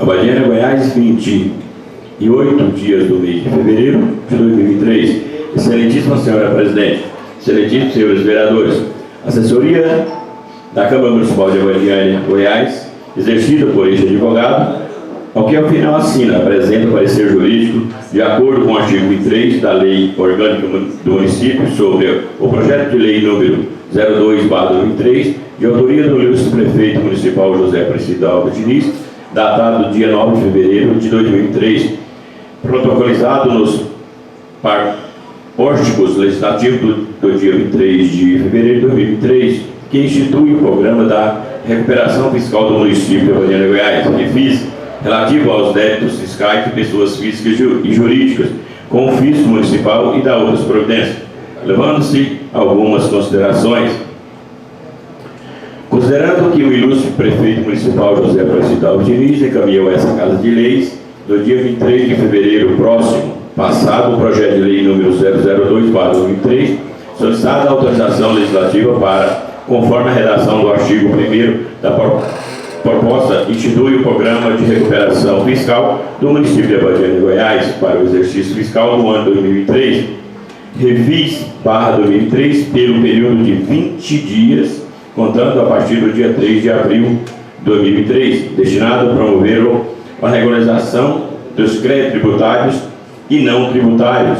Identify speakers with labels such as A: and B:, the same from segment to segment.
A: Abadiânia, Goiás, 28 dias do mês de fevereiro de 2023. Excelentíssima Senhora Presidente, excelentíssimos senhores vereadores, assessoria da Câmara Municipal de Abadiânia, Goiás, exercida por este advogado, ao que ao final assina, apresenta parecer jurídico de acordo com o artigo 23 da Lei Orgânica do Município sobre o projeto de lei número 02/2003, de autoria do ilustre prefeito municipal José Aparecido Alves Diniz, datado do dia 9 de fevereiro de 2003, protocolizado nos pórticos legislativos do dia 23 de fevereiro de 2003, que institui o programa da recuperação fiscal do município de Abadiânia, Goiás, REFIS, relativo aos débitos fiscais de pessoas físicas e jurídicas, com o fisco municipal e da outras providências, levando-se algumas considerações. Considerando que o ilustre prefeito municipal José Aparecido Alves Diniz encaminhou essa Casa de Leis no dia 23 de fevereiro próximo, passado o projeto de lei número 002/2003, solicitada a autorização legislativa para, conforme a redação do artigo 1º da proposta, institui o programa de recuperação fiscal do município de Abadiânia, Goiás, para o exercício fiscal do ano 2023, REFIS/2003, pelo período de 20 dias, contando a partir do dia 3 de abril de 2003, destinado a promover a regularização dos créditos tributários e não tributários,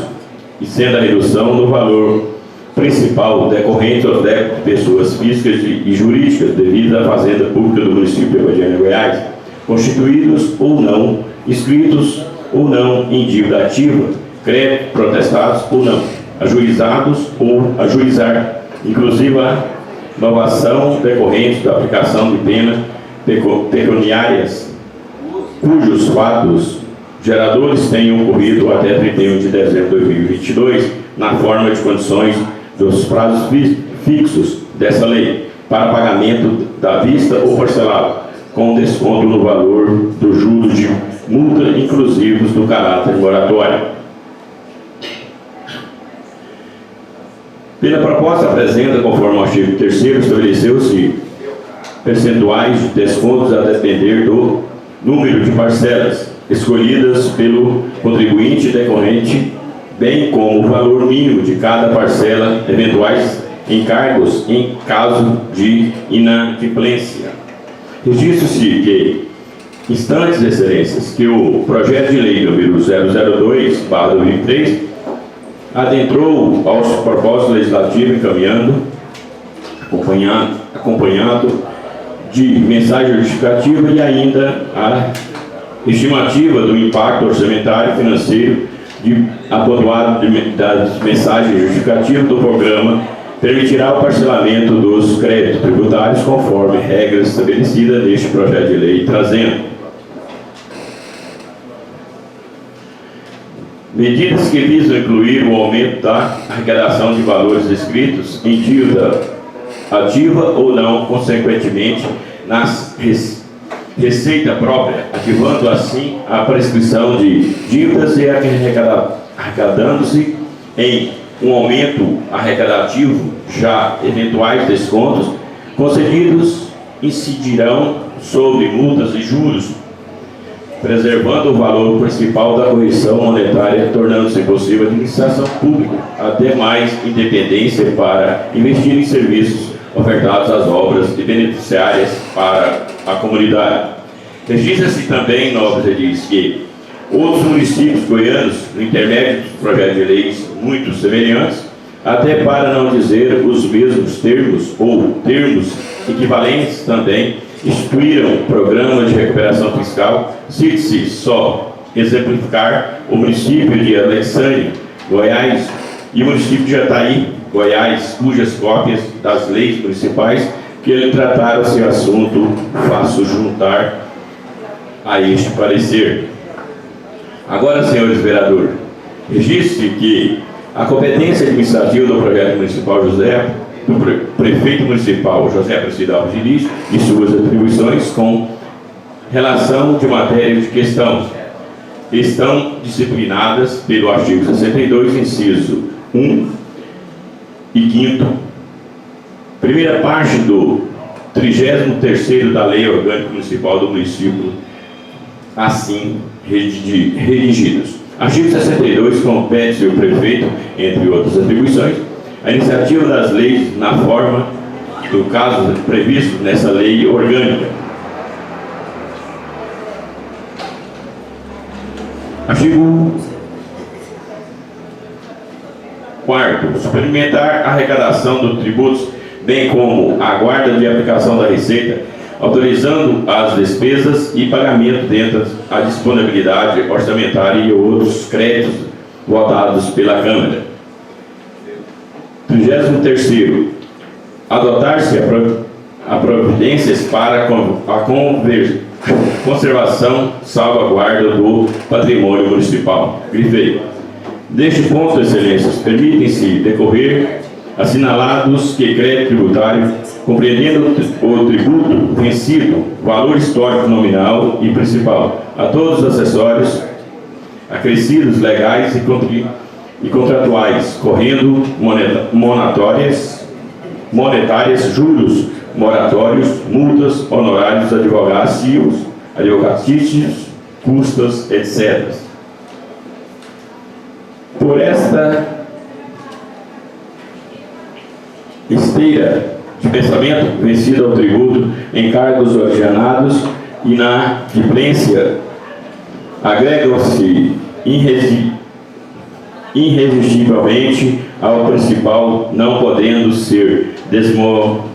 A: e sendo a redução do valor principal decorrente aos débitos de pessoas físicas e jurídicas devido à fazenda pública do município de Abadiânia, Goiás, constituídos ou não, inscritos ou não em dívida ativa, crédito protestados ou não, ajuizados ou ajuizar, inclusive a inovação decorrente da aplicação de penas pecuniárias cujos fatos geradores tenham ocorrido até 31 de dezembro de 2022, na forma de condições dos prazos fixos dessa lei, para pagamento da vista ou parcelado, com desconto no valor dos juros de multa inclusivos do caráter moratório. Pela proposta apresenta, conforme o artigo 3º, estabeleceu-se percentuais de descontos a depender do número de parcelas escolhidas pelo contribuinte decorrente, bem como o valor mínimo de cada parcela, eventuais encargos em caso de inadimplência. Registro-se que, instantes excelências, que o projeto de lei número 002/2003 adentrou aos propósitos legislativos encaminhando, acompanhado de mensagem justificativa e ainda a estimativa do impacto orçamentário financeiro apontado das mensagens justificativas do programa permitirá o parcelamento dos créditos tributários conforme regras estabelecidas neste projeto de lei, trazendo medidas que visam incluir o aumento da arrecadação de valores escritos em dívida ativa ou não, consequentemente, nas receita própria, ativando assim a prescrição de dívidas e arrecadando-se em um aumento arrecadativo, já eventuais descontos concedidos incidirão sobre multas e juros, preservando o valor principal da correção monetária, tornando-se possível a administração pública até mais independência para investir em serviços ofertados às obras e beneficiárias para a comunidade. Registra-se também, nobres edis, que outros municípios goianos, no intermédio dos projetos de leis muito semelhantes, até para não dizer os mesmos termos ou termos equivalentes também, instituíram programas de recuperação fiscal. Cite-se só exemplificar o município de Alexandria, Goiás, e o município de Jataí, Goiás, cujas cópias das leis municipais que ele trataram esse assunto faço juntar a este parecer. Agora, senhores vereadores, registre que a competência administrativa do projeto municipal do prefeito municipal José Aparecido Alves Diniz e suas atribuições com relação de matéria de questão estão disciplinadas pelo artigo 62, inciso 1 e 5º, primeira parte do 33º da Lei Orgânica Municipal do Município assim redigidos. Artigo 62, compete ao prefeito, entre outras atribuições, a iniciativa das leis na forma do caso previsto nessa lei orgânica. Artigo 4º, suplementar a arrecadação dos tributos, bem como a guarda de aplicação da receita, autorizando as despesas e pagamento dentro da disponibilidade orçamentária e outros créditos votados pela Câmara. 33º, adotar-se a providências para a conservação, salvaguarda do patrimônio municipal. Grifei. Deste ponto, excelências, permitem-se decorrer assinalados que crédito tributário, compreendendo o tributo vencido, valor histórico nominal e principal, a todos os acessórios acrescidos legais e contratuais, correndo monetárias, juros moratórios, multas, honorários advocatícios, custas, etc. Por esta esteira de pensamento, vencido ao tributo, encargos originados e na diplência, agregam-se irresistivelmente ao principal, não podendo ser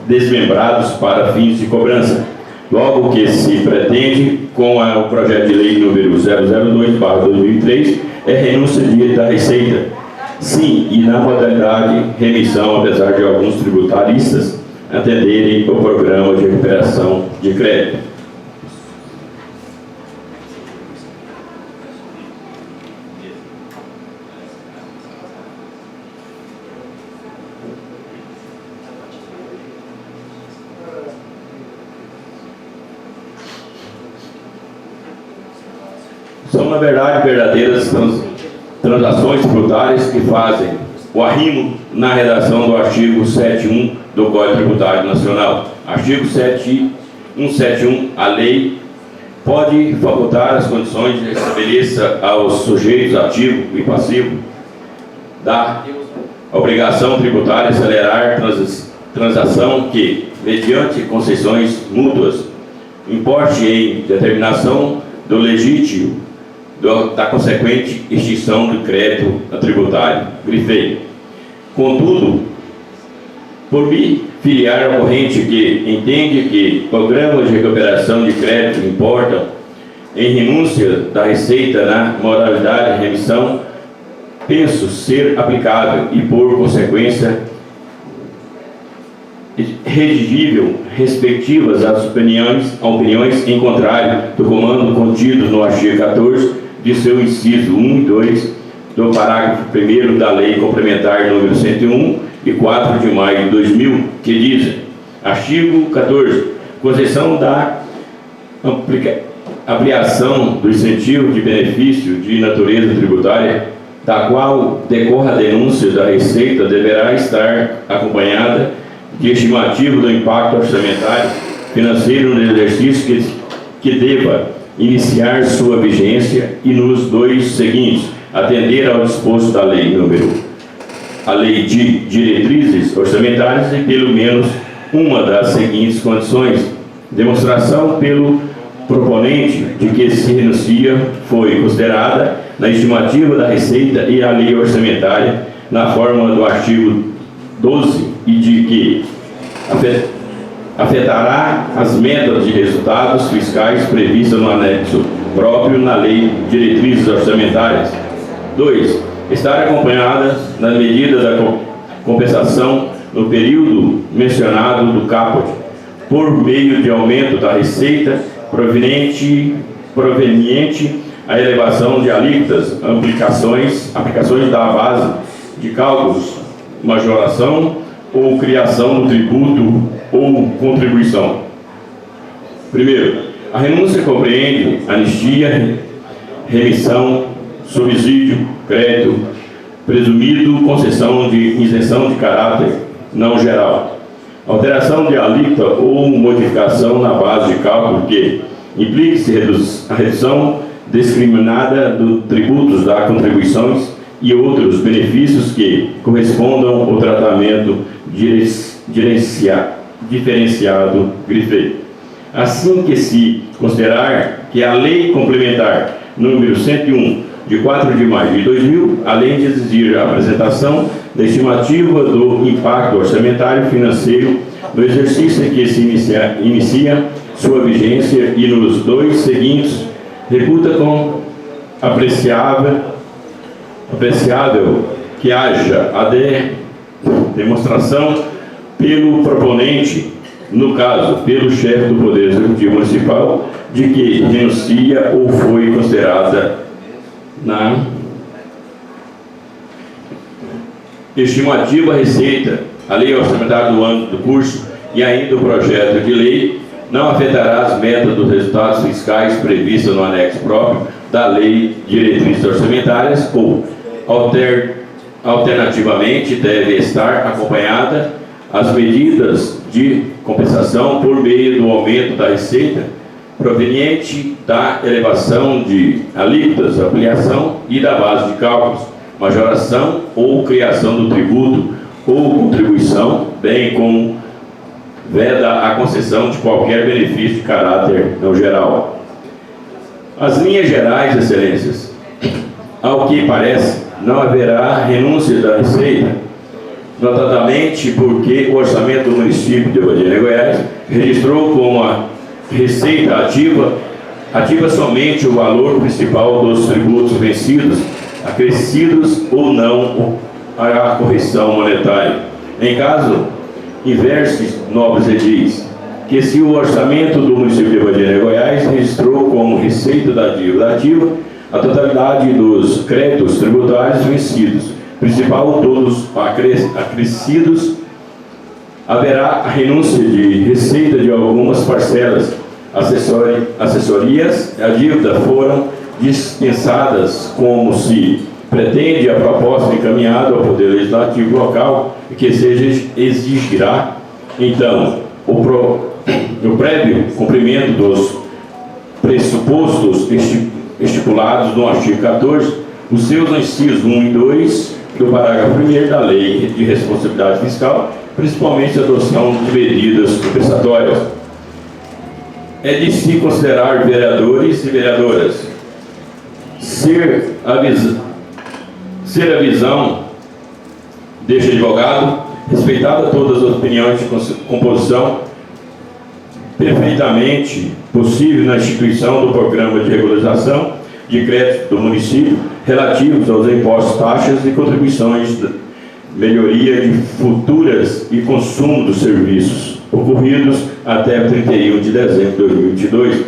A: desmembrados para fins de cobrança. Logo que se pretende, com o projeto de lei número 002/2003, é renúncia da receita. Sim, e na modalidade remissão, apesar de alguns tributaristas atenderem o programa de recuperação de crédito. São, na verdade, verdadeiras transações tributárias que fazem o arrimo na redação do artigo 71 do Código Tributário Nacional. Artigo 171, a lei pode facultar as condições de estabeleça aos sujeitos ativo e passivo da obrigação tributária acelerar transação que, mediante concessões mútuas, importe em determinação do legítimo da consequente extinção do crédito tributário. Grifei. Contudo, por me filiar ao corrente que entende que programas de recuperação de crédito importam em renúncia da receita na modalidade de remissão, penso ser aplicável e, por consequência, redigível respectivas às opiniões em contrário do comando contido no artigo 14 de seu inciso 1 e 2 do parágrafo 1º da Lei Complementar número 101 e 4 de maio de 2000, que dizem: artigo 14, concessão da ampliação do incentivo de benefício de natureza tributária, da qual decorra a denúncia da receita, deverá estar acompanhada de estimativa do impacto orçamentário financeiro no exercício que deva iniciar sua vigência e nos dois seguintes, atender ao disposto da lei a lei de diretrizes orçamentárias e pelo menos uma das seguintes condições: demonstração pelo proponente de que se renuncia foi considerada na estimativa da receita e a lei orçamentária na forma do artigo 12 e de que afetará as metas de resultados fiscais previstas no anexo próprio na lei de diretrizes orçamentárias. 2. Estar acompanhada na medida da compensação no período mencionado do caput, por meio de aumento da receita proveniente à elevação de alíquotas, aplicações da base de cálculos, majoração ou criação do tributo ou contribuição. Primeiro, a renúncia compreende anistia, remissão, subsídio, crédito, presumido, concessão de isenção de caráter não geral, alteração de alíquota ou modificação na base de cálculo que, Implique-se a redução discriminada dos tributos das contribuições e outros benefícios que correspondam ao tratamento diferenciado grifei. Assim que se considerar que a Lei Complementar número 101, de 4 de maio de 2000, além de exigir a apresentação da estimativa do impacto orçamentário financeiro no exercício em que se inicia sua vigência e nos 2 seguintes, reputa com apreciável que haja a demonstração pelo proponente, no caso, pelo chefe do Poder Executivo Municipal, de que renuncia ou foi considerada na estimativa receita, a lei orçamentária do ano do curso e ainda o projeto de lei não afetará as metas dos resultados fiscais previstas no anexo próprio da Lei de Diretrizes Orçamentárias ou, alternativamente, deve estar acompanhada as medidas de compensação por meio do aumento da receita proveniente da elevação de alíquotas, ampliação e da base de cálculos, majoração ou criação do tributo ou contribuição, bem como veda a concessão de qualquer benefício de caráter não geral. As linhas gerais, excelências, ao que parece, não haverá renúncia da receita, notadamente porque o orçamento do município de Varginha, Goiás, registrou como a receita ativa somente o valor principal dos tributos vencidos, acrescidos ou não à correção monetária. Em caso inverso, nobres edis, que se o orçamento do município de Varginha, Goiás, registrou como receita da dívida ativa a totalidade dos créditos tributários vencidos, principal ou todos acrescidos, haverá a renúncia de receita de algumas parcelas, assessorias a dívida foram dispensadas, como se pretende a proposta encaminhada ao Poder Legislativo local, que seja exigirá, então, o prévio cumprimento dos pressupostos estipulados no artigo 14, os seus incisos 1 e 2 do parágrafo 1º da Lei de Responsabilidade Fiscal, principalmente a adoção de medidas compensatórias. É de se considerar vereadores e vereadoras ser a visão deste advogado, respeitada todas as opiniões de composição, perfeitamente possível na instituição do programa de regularização de crédito do município relativos aos impostos, taxas e contribuições de melhoria de futuras e consumo dos serviços ocorridos até 31 de dezembro de 2022,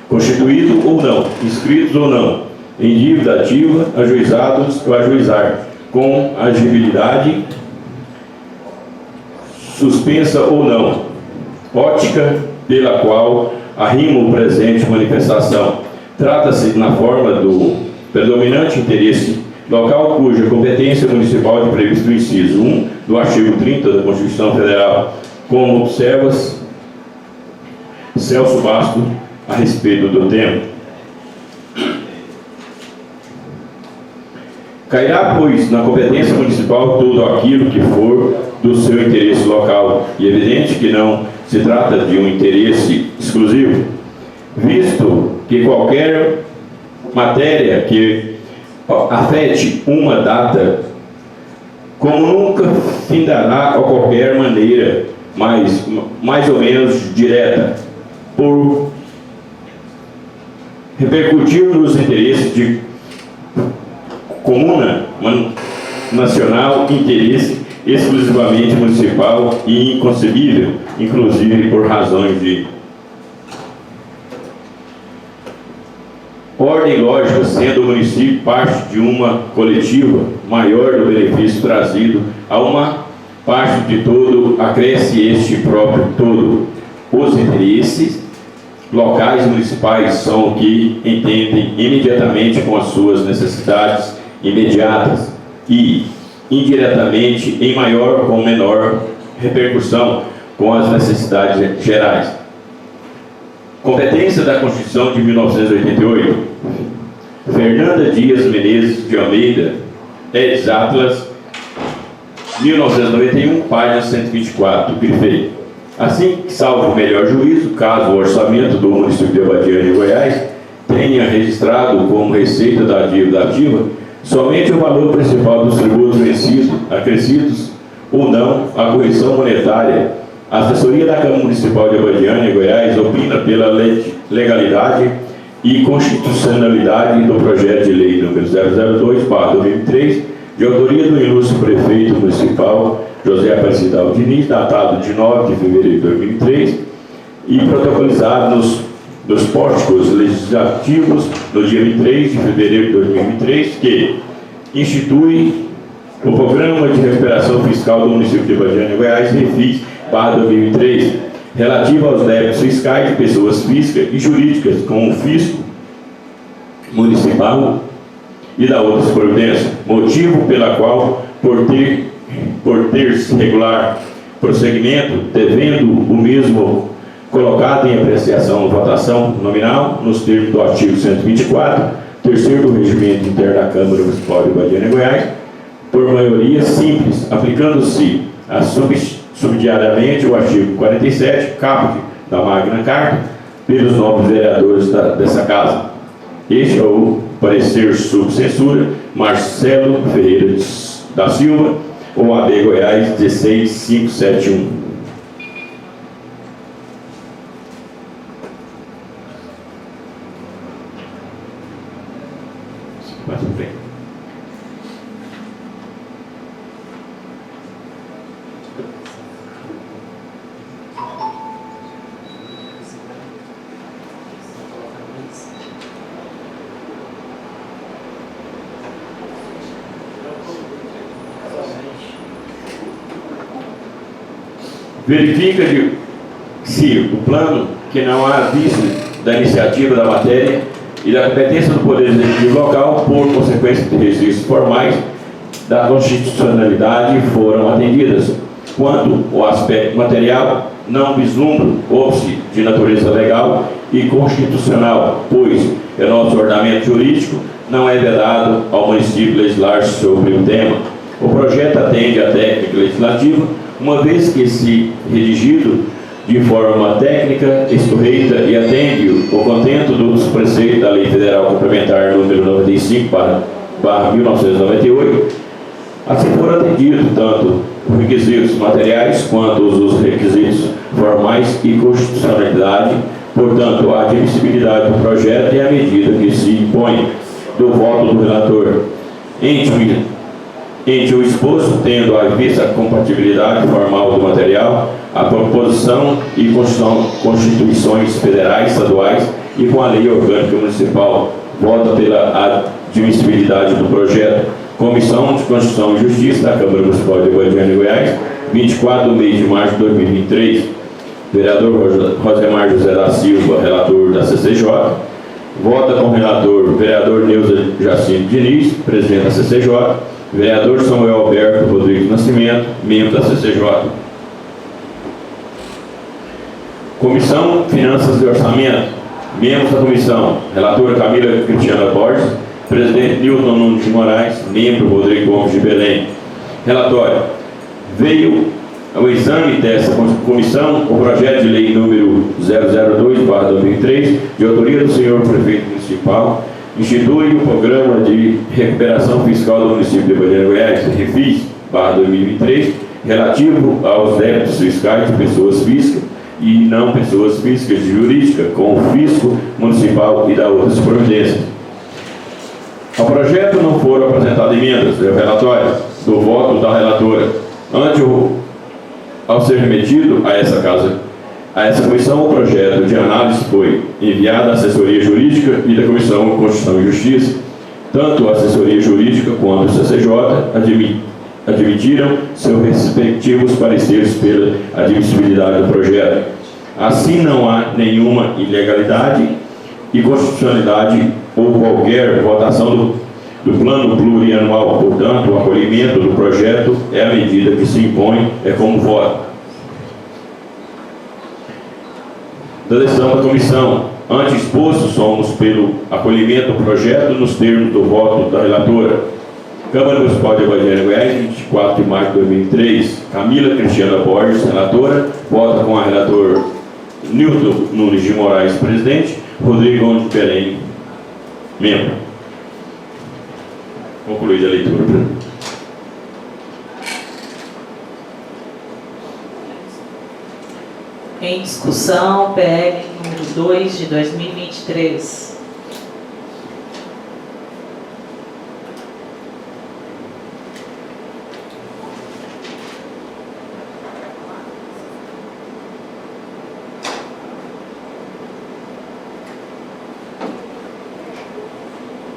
A: constituído ou não, inscritos ou não, em dívida ativa, ajuizados ou ajuizar, com agibilidade suspensa ou não, ótica pela qual arrima o presente manifestação. Trata-se na forma do predominante interesse local cuja competência municipal é previsto no inciso 1 do artigo 30 da Constituição Federal, como observas Celso Basto a respeito do tema. Cairá, pois, na competência municipal tudo aquilo que for do seu interesse local, e é evidente que não se trata de um interesse exclusivo, visto que qualquer matéria que afete uma data, como nunca findará de qualquer maneira, mais ou menos direta, por repercutir nos interesses de comuna nacional, interesse exclusivamente municipal e inconcebível, inclusive por razões de ordem lógica, sendo o município parte de uma coletiva maior do benefício trazido a uma parte de todo, acresce este próprio todo. Os interesses locais municipais são o que entendem imediatamente com as suas necessidades imediatas e indiretamente em maior ou menor repercussão com as necessidades gerais. Competência da Constituição de 1988. Fernanda Dias Menezes de Almeida, Eds Atlas, 1991, página 124, grifei. Assim que, salvo o melhor juízo, caso o orçamento do município de Abadiânia de Goiás tenha registrado como receita da dívida ativa somente o valor principal dos tributos vencidos, acrescidos ou não à correção monetária, a assessoria da Câmara Municipal de Abadiânia, Goiás, opina pela legalidade e constitucionalidade do projeto de lei número 002/2003, de autoria do ilustre prefeito municipal José Aparecido Diniz, datado de 9 de fevereiro de 2003 e protocolizado nos pórticos legislativos no dia 23 de fevereiro de 2003, que institui o Programa de Recuperação Fiscal do município de Abadiânia, Goiás, REFIS/2003, relativo aos débitos fiscais de pessoas físicas e jurídicas com o fisco municipal e da outras providências, motivo pela qual, por ter-se regular prosseguimento, devendo o mesmo colocado em apreciação ou votação nominal, nos termos do artigo 124, terceiro do Regimento Interno da Câmara Municipal de Abadiânia, Goiás, por maioria simples, aplicando-se subsidiariamente o artigo 47, caput da Magna Carta, pelos nobres vereadores dessa Casa. Este é o parecer sob censura, Marcelo Ferreira da Silva, OAB Goiás 16571. Mais um frente. Verifica se o plano, que não há vício da iniciativa da matéria e da competência do Poder Executivo local, por consequência de registros formais da constitucionalidade, foram atendidas, quando o aspecto material não vislumbra óbice de natureza legal e constitucional, pois o nosso ordenamento jurídico não é vedado ao município legislar sobre o tema. O projeto atende à técnica legislativa, uma vez que, se redigido de forma técnica, escorreita e atende o contento dos preceitos da Lei Federal Complementar número 95/1998, assim foram atendidos tanto os requisitos materiais quanto os requisitos formais e constitucionalidade, portanto, a admissibilidade do projeto é a medida que se impõe do voto do relator. Entre o exposto, tendo à vista a compatibilidade formal do material, a proposição e constituições federais, estaduais e com a lei orgânica municipal, vota pela admissibilidade do projeto. Comissão de Constituição e Justiça da Câmara Municipal de Abadiânia, Goiás, 24 de mês de março de 2023. Vereador Rosemar José da Silva, relator da CCJ. Vota com o relator vereador Neuza Jacinto Diniz, presidente da CCJ. Vereador Samuel Alberto Rodrigues Nascimento, membro da CCJ. Comissão Finanças e Orçamento. Membros da comissão: relatora Camila Cristiana Borges, presidente Nilton Nunes de Moraes, membro Rodrigo Gomes de Belém. Relatório: veio ao exame dessa comissão o projeto de lei número 002/2003, de autoria do senhor prefeito municipal, institui o Programa de Recuperação Fiscal do município de Abadiânia, Goiás, REFIS/2023, relativo aos débitos fiscais de pessoas físicas e não pessoas físicas e jurídicas, com o fisco municipal e da outras providências. Ao projeto não foram apresentadas emendas. É o relatório do voto da relatora. Ao ser remetido a essa comissão, o projeto de análise foi enviado à assessoria jurídica e da Comissão de Constituição e Justiça. Tanto a assessoria jurídica quanto o CCJ admitiram seus respectivos pareceres pela admissibilidade do projeto. Assim, não há nenhuma ilegalidade e constitucionalidade ou qualquer votação do plano plurianual. Portanto, o acolhimento do projeto é a medida que se impõe, é como voto. da decisão da comissão. Ante exposto, somos pelo acolhimento do projeto nos termos do voto da relatora. Câmara Municipal de Abadiânia, Goiás, 24 de maio de 2003. Camila Cristiana Borges, relatora. Vota com a relator Nilton Nunes de Moraes, presidente. Rodrigo Gomes de Belém, membro. Concluída a leitura.
B: Em discussão, PL número 2 de 2023.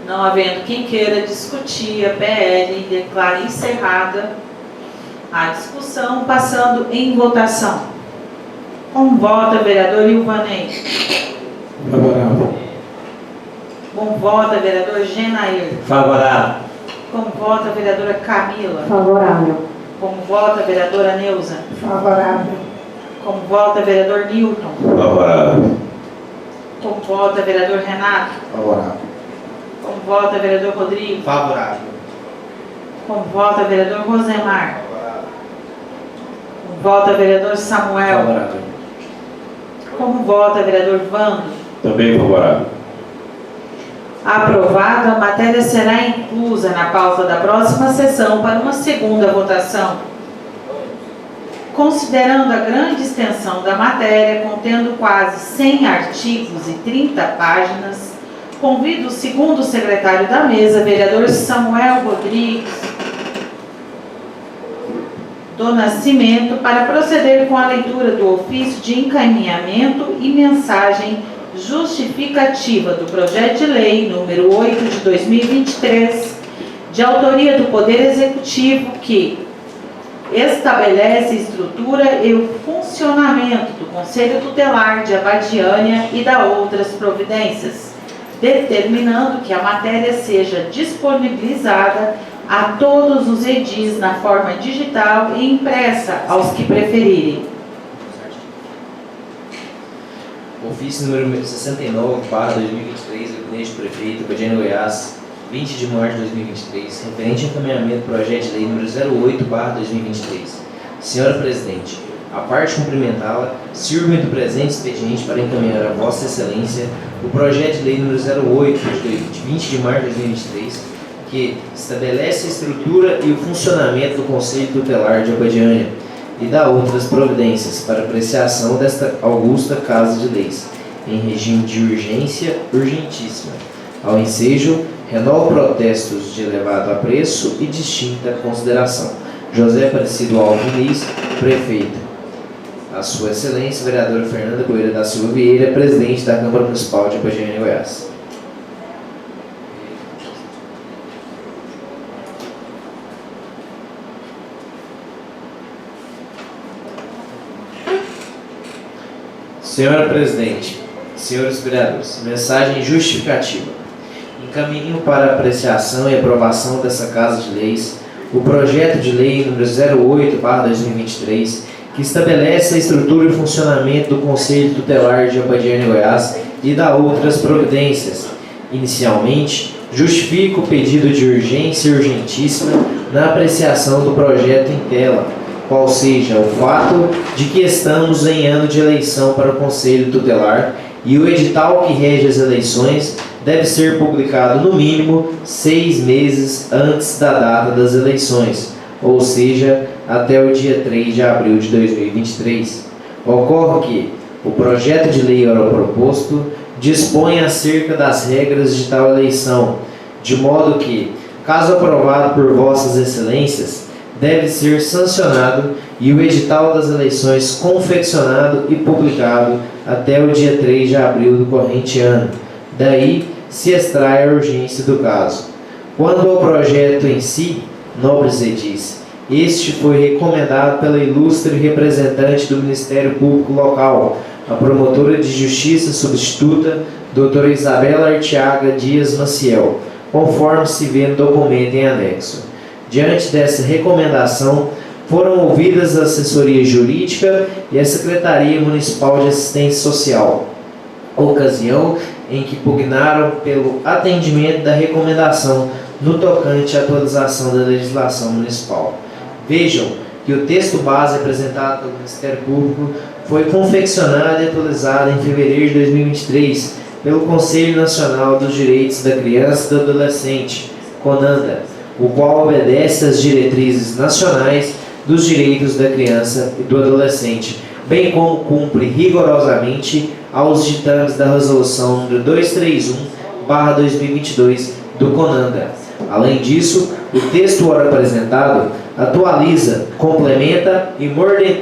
B: Não havendo quem queira discutir a PL, declaro encerrada a discussão, passando em votação. Com voto, vereador Ilvanei.
C: Favorável.
B: Com voto, vereador Genair.
C: Favorável.
B: Com voto, vereadora Camila.
D: Favorável.
B: Com voto, vereadora Neuza.
D: Favorável.
B: Com voto, vereador Nilton.
A: Favorável.
B: Com voto, vereador Renato.
C: Favorável.
B: Com voto, vereador Rodrigo.
C: Favorável.
B: Com voto, vereador Rosemar. Com voto, vereador Samuel.
C: Favorável.
B: Com voto, vereador Vando.
A: Também favorável.
B: Aprovado, a matéria será inclusa na pauta da próxima sessão para uma segunda votação. Considerando a grande extensão da matéria, contendo quase 100 artigos e 30 páginas, convido o segundo secretário da mesa, vereador Samuel Rodrigues do Nascimento, para proceder com a leitura do ofício de encaminhamento e mensagem justificativa do projeto de lei número 8 de 2023, de autoria do Poder Executivo, que estabelece a estrutura e o funcionamento do Conselho Tutelar de Abadiânia e da outras providências, determinando que a matéria seja disponibilizada a todos os edis na forma digital e impressa aos que preferirem.
E: Ofício número 69/2023 do Gabinete do Prefeito, Abadiânia, Goiás, 20 de março de 2023, referente ao encaminhamento do projeto de lei número 08/2023. Senhora Presidente, a parte cumprimentá-la, sirvo-me do presente expediente para encaminhar a Vossa Excelência o projeto de lei número 08 de 20 de março de 2023, que estabelece a estrutura e o funcionamento do Conselho Tutelar de Abadiânia e dá outras providências para apreciação desta augusta Casa de Leis, em regime de urgência urgentíssima. Ao ensejo, renovo protestos de elevado apreço e distinta consideração. José Aparecido Alves, Prefeito. A Sua Excelência, vereadora Fernanda Coelho da Silva Vieira, Presidente da Câmara Municipal de Abadiânia, Goiás. Senhora Presidente, senhores vereadores, mensagem justificativa. Encaminho para apreciação e aprovação dessa Casa de Leis o projeto de lei número 08/2023, que estabelece a estrutura e funcionamento do Conselho Tutelar de Abadiânia, Goiás e da outras providências. Inicialmente, justifico o pedido de urgência urgentíssima na apreciação do projeto em tela, qual seja o fato de que estamos em ano de eleição para o Conselho Tutelar e o edital que rege as eleições deve ser publicado no mínimo 6 meses antes da data das eleições, ou seja, até o dia 3 de abril de 2023. Ocorre que o projeto de lei ora proposto dispõe acerca das regras de tal eleição, de modo que, caso aprovado por Vossas Excelências, deve ser sancionado e o edital das eleições confeccionado e publicado até o dia 3 de abril do corrente ano. Daí se extrai a urgência do caso. Quanto ao projeto em si, nobres edis, este foi recomendado pela ilustre representante do Ministério Público Local, a promotora de Justiça substituta, doutora Isabela Arteaga Dias Maciel, conforme se vê no documento em anexo. Diante dessa recomendação, Foram ouvidas a assessoria jurídica e a Secretaria Municipal de Assistência Social, ocasião em que pugnaram pelo atendimento da recomendação no tocante à atualização da legislação municipal. Vejam que o texto base apresentado pelo Ministério Público foi confeccionado e atualizado em fevereiro de 2023 pelo Conselho Nacional dos Direitos da Criança e do Adolescente, CONANDA, o qual obedece às diretrizes nacionais dos direitos da criança e do adolescente, bem como cumpre rigorosamente aos ditames da Resolução nº 231/2022 do CONANDA. Além disso, o texto ora apresentado atualiza, complementa e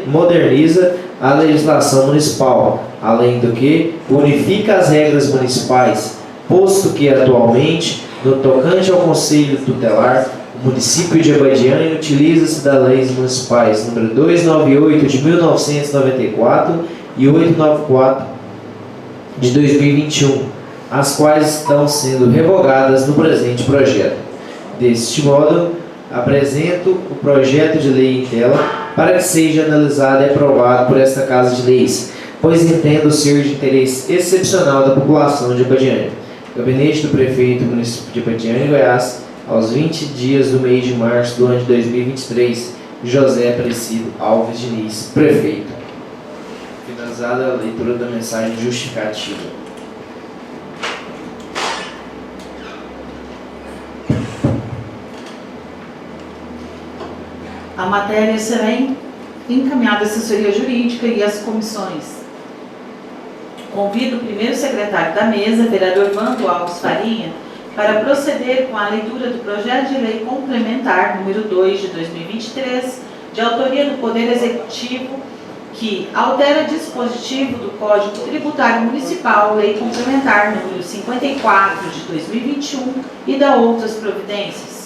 E: moderniza a legislação municipal, além do que unifica as regras municipais, posto que atualmente, no tocante ao Conselho Tutelar, o município de Abadiânia utiliza-se das leis municipais nº 298 de 1994 e 894 de 2021, as quais estão sendo revogadas no presente projeto. Deste modo, apresento o projeto de lei em tela para que seja analisado e aprovado por esta Casa de Leis, pois entendo ser de interesse excepcional da população de Abadiânia. Gabinete do Prefeito do Município de Abadiânia, Goiás, aos 20 dias do mês de março do ano de 2023, José Aparecido Alves Diniz, Prefeito. Finalizada a leitura da mensagem justificativa.
B: A matéria será encaminhada à assessoria jurídica e às comissões. Convido o primeiro secretário da mesa, vereador Vando Alves Farinha, para proceder com a leitura do projeto de lei complementar número 2 de 2023, de autoria do Poder Executivo, que altera dispositivo do Código Tributário Municipal, lei complementar número 54 de 2021 e da outras providências.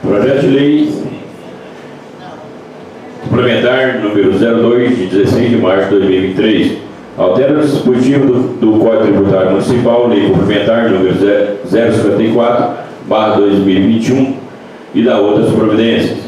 A: Projeto de lei complementar número 02 de 16 de março de 2023 altera o dispositivo do Código Tributário Municipal, lei complementar número 054/2021 e da outras providências.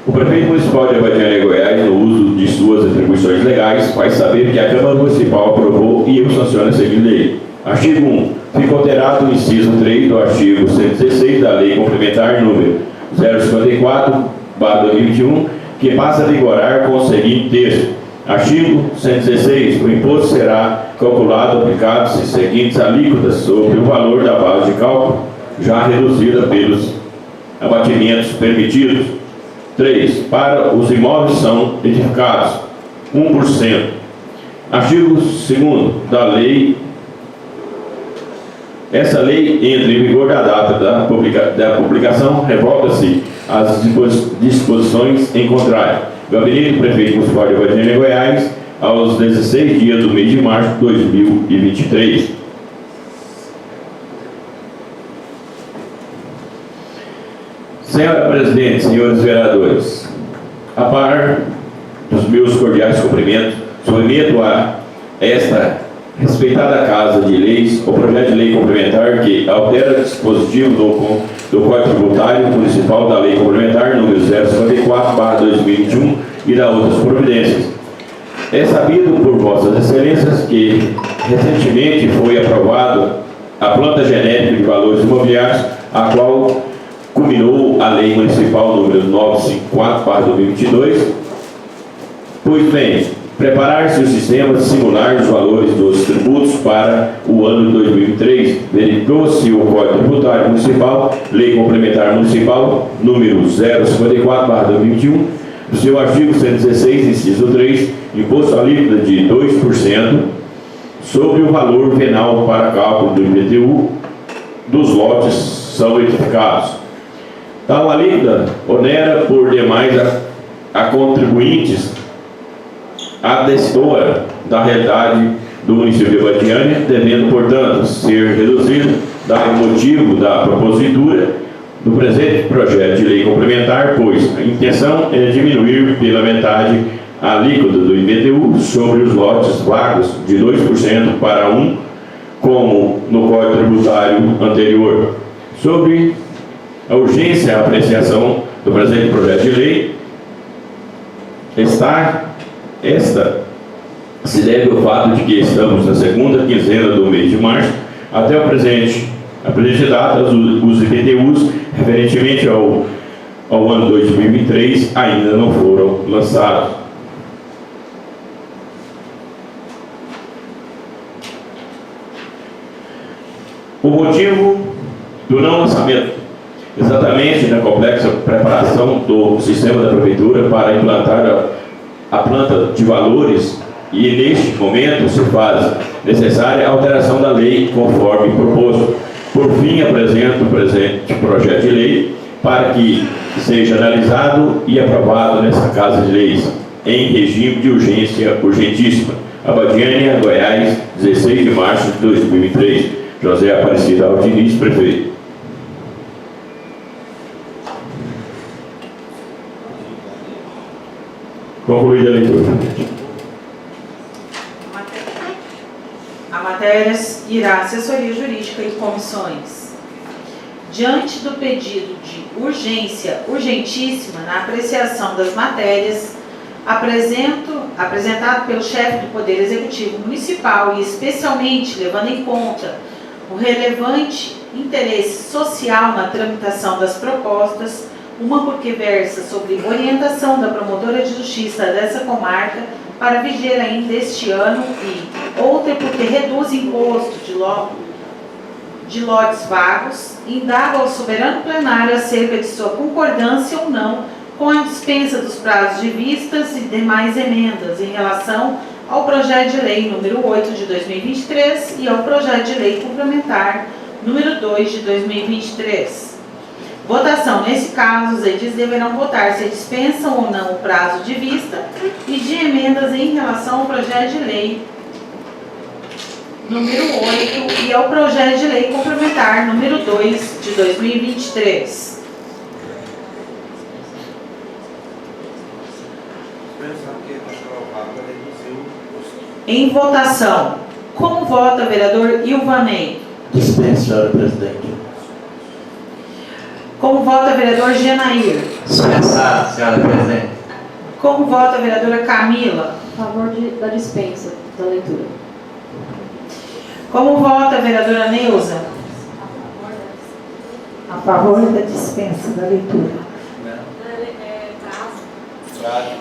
A: O prefeito municipal de Abadiânia, Goiás, no uso de suas atribuições legais, faz saber que a Câmara Municipal aprovou e eu sanciono a seguinte lei. Artigo 1. Fica alterado o inciso 3 do artigo 116 da lei complementar número 054/2021, que passa a vigorar com o seguinte texto. Artigo 116. O imposto será calculado aplicado-se seguintes alíquotas sobre o valor da base de cálculo, já reduzida pelos abatimentos permitidos. 3. Para os imóveis são edificados, 1%. Artigo 2º da lei. Essa lei entra em vigor da data da publicação, revoga-se as disposições em contrário. Gabinete do Prefeito Municipal de Abadiânia, Goiás, aos 16 dias do mês de março de 2023. Senhora Presidente, senhores vereadores, a par dos meus cordiais cumprimentos, submeto a esta respeitada Casa de Leis o projeto de lei complementar que altera o dispositivo do Código Tributário Municipal da Lei Complementar número 054/2021 e da outras providências. É sabido por vossas excelências que recentemente foi aprovado a planta genérica de valores imobiliários, a qual culminou a Lei Municipal número 954/2022. Pois bem, Preparar-se o sistema de simular os valores dos tributos para o ano de 2003. Verificou-se o Código Tributário Municipal, Lei Complementar Municipal, número 054/2021, do seu artigo 116, inciso 3, imposto alíquota de 2% sobre o valor venal para cálculo do IPTU dos lotes são retificados. Tal alíquota onera por demais a contribuintes a destoa da realidade do município de Abadiânia, devendo, portanto, ser reduzido, dado o motivo da propositura do presente projeto de lei complementar, pois a intenção é diminuir pela metade a alíquota do IPTU sobre os lotes vagos de 2% para 1%, como no Código Tributário anterior. Sobre a urgência da apreciação do presente projeto de lei, esta se deve ao fato de que estamos na segunda quinzena do mês de março. Até a presente data, os IPTUs referentemente ao ano 2023 ainda não foram lançados. O motivo do não lançamento, exatamente na complexa preparação do sistema da Prefeitura para implantar a planta de valores, e neste momento se faz necessária a alteração da lei conforme proposto. Por fim, apresento o presente projeto de lei para que seja analisado e aprovado nessa Casa de Leis em regime de urgência urgentíssima. Abadiânia, Goiás, 16 de março de 2003. José Aparecido Aldiniz, prefeito. Concluída a leitura.
B: A matéria irá à assessoria jurídica e comissões. Diante do pedido de urgência urgentíssima na apreciação das matérias, apresentado pelo chefe do Poder Executivo Municipal e especialmente levando em conta o relevante interesse social na tramitação das propostas, uma porque versa sobre orientação da promotora de justiça dessa comarca para viger ainda este ano e outra porque reduz imposto de lotes vagos, indaga ao soberano plenário acerca de sua concordância ou não com a dispensa dos prazos de vistas e demais emendas em relação ao projeto de lei número 8 de 2023 e ao projeto de lei complementar número 2 de 2023. Votação. Nesse caso, os edis deverão votar se dispensam ou não o prazo de vista e de emendas em relação ao projeto de lei número 8 e ao projeto de lei complementar número 2 de 2023. Em votação. Como vota o vereador Ilvanei?
C: Dispense, senhora presidente.
B: Como vota o vereador Genair?
E: Dispensado, senhora presidente.
B: Como vota a vereadora Camila?
D: A favor da dispensa da leitura.
B: Como vota a vereadora Neuza?
D: A favor da dispensa da leitura.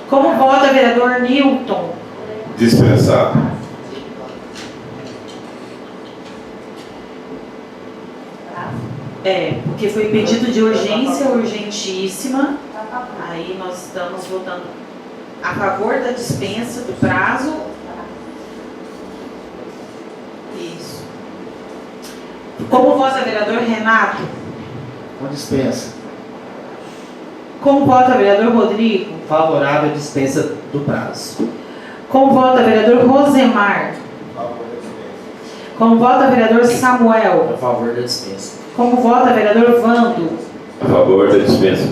B: Como vota o vereador Newton?
A: Dispensado.
B: Porque foi pedido de urgência urgentíssima. Aí nós estamos votando a favor da dispensa do prazo. Isso. Como vota o vereador Renato?
E: Com dispensa.
B: Como vota o vereador Rodrigo?
E: Favorável à dispensa do prazo.
B: Como vota o vereador Rosemar? Como vota o vereador Samuel?
E: A favor da dispensa.
B: Como vota o vereador Vando?
A: A favor da dispensa.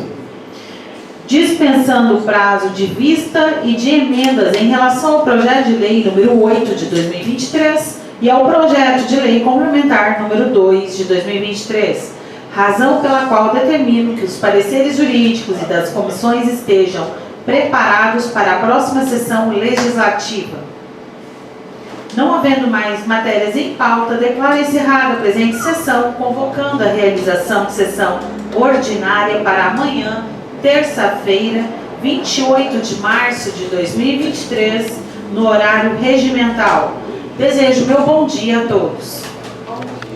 B: Dispensando o prazo de vista e de emendas em relação ao projeto de lei número 8 de 2023 e ao projeto de lei complementar número 2 de 2023, razão pela qual determino que os pareceres jurídicos e das comissões estejam preparados para a próxima sessão legislativa. Não havendo mais matérias em pauta, declaro encerrada a presente sessão, convocando a realização de sessão ordinária para amanhã, terça-feira, 28 de março de 2023, no horário regimental. Desejo meu bom dia a todos.